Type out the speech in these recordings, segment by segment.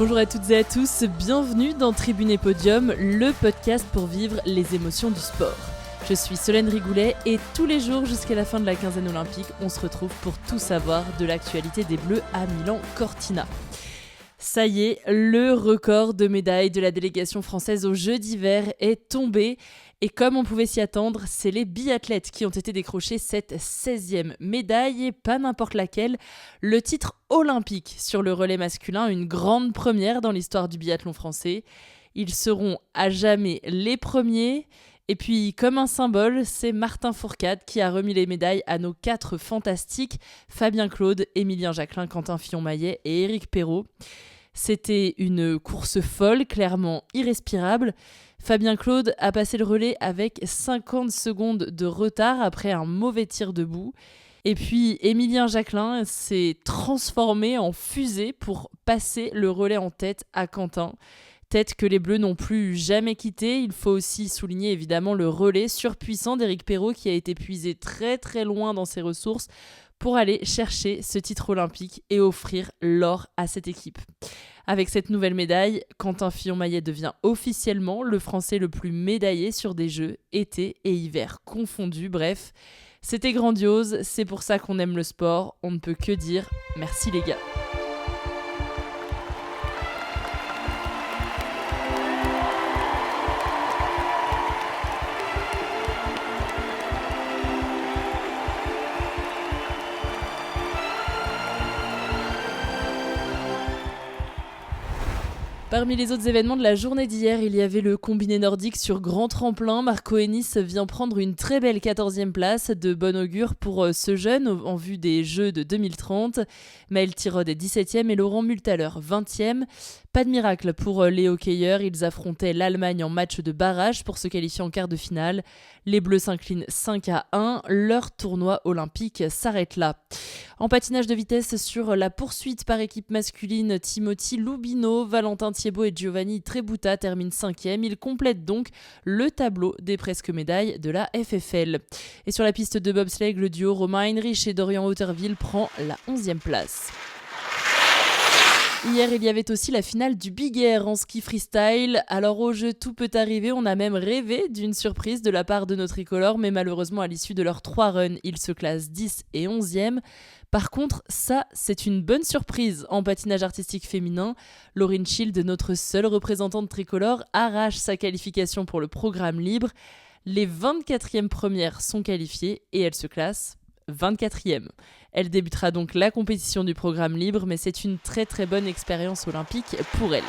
Bonjour à toutes et à tous, bienvenue dans Tribune et Podium, le podcast pour vivre les émotions du sport. Je suis Solène Rigoulet et tous les jours jusqu'à la fin de la quinzaine olympique, on se retrouve pour tout savoir de l'actualité des Bleus à Milan-Cortina. Ça y est, le record de médailles de la délégation française aux Jeux d'hiver est tombé. Et comme on pouvait s'y attendre, c'est les biathlètes qui ont été décrochés cette 16e médaille, et pas n'importe laquelle, le titre olympique sur le relais masculin, une grande première dans l'histoire du biathlon français. Ils seront à jamais les premiers. Et puis, comme un symbole, c'est Martin Fourcade qui a remis les médailles à nos 4 fantastiques, Fabien Claude, Émilien Jacquelin, Quentin Fillon-Maillet et Éric Perrault. C'était une course folle, clairement irrespirable. Fabien Claude a passé le relais avec 50 secondes de retard après un mauvais tir debout. Et puis Émilien Jacquelin s'est transformé en fusée pour passer le relais en tête à Quentin. Tête que les Bleus n'ont plus jamais quittée. Il faut aussi souligner évidemment le relais surpuissant d'Éric Perrault qui a été puisé très très loin dans ses ressources pour aller chercher ce titre olympique et offrir l'or à cette équipe. Avec cette nouvelle médaille, Quentin Fillon-Maillet devient officiellement le Français le plus médaillé sur des Jeux, été et hiver confondus. Bref, c'était grandiose, c'est pour ça qu'on aime le sport. On ne peut que dire merci les gars. Parmi les autres événements de la journée d'hier, il y avait le combiné nordique sur grand tremplin. Marco Hennis vient prendre une très belle 14e place, de bon augure pour ce jeune en vue des Jeux de 2030. Maël Tirode est 17e et Laurent Multaler 20e. Pas de miracle pour les hockeyeurs, ils affrontaient l'Allemagne en match de barrage pour se qualifier en quart de finale. Les Bleus s'inclinent 5-1, leur tournoi olympique s'arrête là. En patinage de vitesse sur la poursuite par équipe masculine, Timothy Lubino, Valentin Thiebaud et Giovanni Trebuta terminent 5e. Ils complètent donc le tableau des presque médailles de la FFL. Et sur la piste de bobsleigh, le duo Romain Heinrich et Dorian Hauterville prend la 11e place. Hier, il y avait aussi la finale du Big Air en ski freestyle. Alors au jeu, tout peut arriver. On a même rêvé d'une surprise de la part de nos tricolores, mais malheureusement, à l'issue de leurs 3 runs, ils se classent 10 et 11e. Par contre, ça, c'est une bonne surprise. En patinage artistique féminin, Lauryn Schild, notre seule représentante tricolore, arrache sa qualification pour le programme libre. Les 24e premières sont qualifiées et elle se classe 24e. Elle débutera donc la compétition du programme libre, mais c'est une très très bonne expérience olympique pour elle.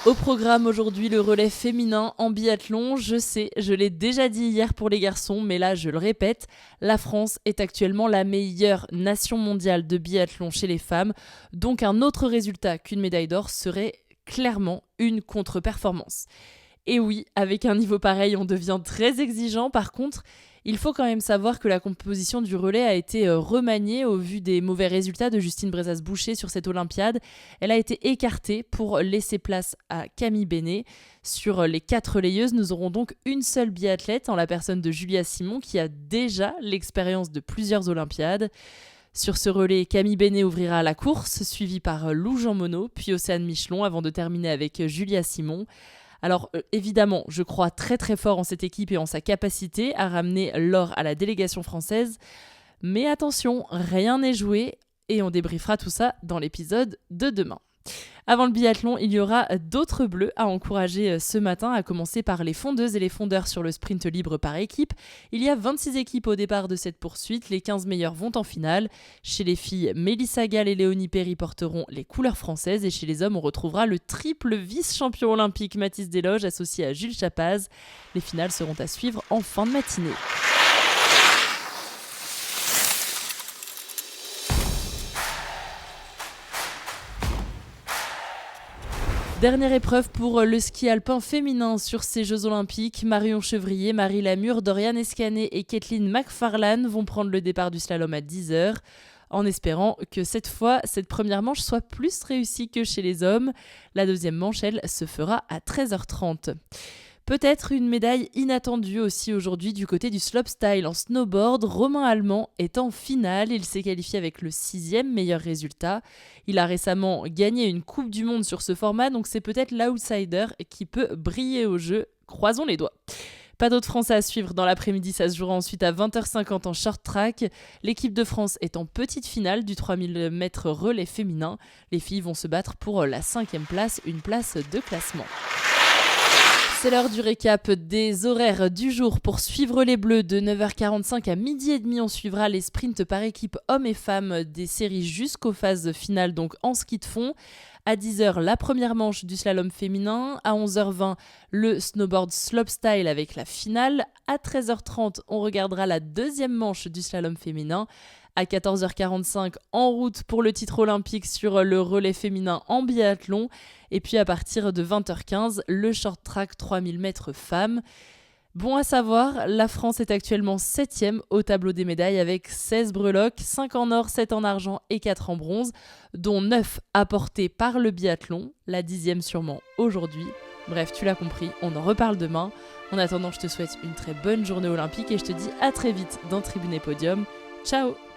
Au programme aujourd'hui, le relais féminin en biathlon. Je sais, je l'ai déjà dit hier pour les garçons, mais là je le répète, la France est actuellement la meilleure nation mondiale de biathlon chez les femmes, donc un autre résultat qu'une médaille d'or serait clairement une contre-performance. Et oui, avec un niveau pareil, on devient très exigeant. Par contre, il faut quand même savoir que la composition du relais a été remaniée au vu des mauvais résultats de Justine Brezas-Boucher sur cette Olympiade. Elle a été écartée pour laisser place à Camille Bennet. Sur les 4 relayeuses, nous aurons donc une seule biathlète en la personne de Julia Simon qui a déjà l'expérience de plusieurs Olympiades. Sur ce relais, Camille Bennet ouvrira la course, suivie par Lou Jean Monod, puis Océane Michelon avant de terminer avec Julia Simon. Alors évidemment, je crois très très fort en cette équipe et en sa capacité à ramener l'or à la délégation française. Mais attention, rien n'est joué et on débriefera tout ça dans l'épisode de demain. Avant le biathlon, il y aura d'autres bleus à encourager ce matin, à commencer par les fondeuses et les fondeurs sur le sprint libre par équipe. Il y a 26 équipes au départ de cette poursuite, les 15 meilleures vont en finale. Chez les filles, Mélissa Gall et Léonie Perry porteront les couleurs françaises et chez les hommes, on retrouvera le triple vice-champion olympique Mathis Desloges associé à Jules Chapaz. Les finales seront à suivre en fin de matinée. Dernière épreuve pour le ski alpin féminin sur ces Jeux Olympiques. Marion Chevrier, Marie Lamure, Doriane Escanet et Kathleen McFarlane vont prendre le départ du slalom à 10h. en espérant que cette fois, cette première manche soit plus réussie que chez les hommes. La deuxième manche, elle, se fera à 13h30. Peut-être une médaille inattendue aussi aujourd'hui du côté du slopestyle en snowboard. Romain Allemand est en finale, il s'est qualifié avec le 6e meilleur résultat. Il a récemment gagné une Coupe du Monde sur ce format, donc c'est peut-être l'outsider qui peut briller au jeu. Croisons les doigts. Pas d'autres Français à suivre dans l'après-midi, ça se jouera ensuite à 20h50 en short track. L'équipe de France est en petite finale du 3000 m relais féminin. Les filles vont se battre pour la 5e place, une place de classement. C'est l'heure du récap des horaires du jour. Pour suivre les Bleus, de 9h45 à 12h30, on suivra les sprints par équipe hommes et femmes des séries jusqu'aux phases finales, donc en ski de fond. À 10h, la première manche du slalom féminin. À 11h20, le snowboard slopestyle avec la finale. À 13h30, on regardera la deuxième manche du slalom féminin. À 14h45, en route pour le titre olympique sur le relais féminin en biathlon. Et puis à partir de 20h15, le short track 3000 mètres femmes. Bon à savoir, la France est actuellement 7e au tableau des médailles avec 16 breloques, 5 en or, 7 en argent et 4 en bronze, dont 9 apportés par le biathlon, la 10e sûrement aujourd'hui. Bref, tu l'as compris, on en reparle demain. En attendant, je te souhaite une très bonne journée olympique et je te dis à très vite dans Tribune et Podium. Ciao!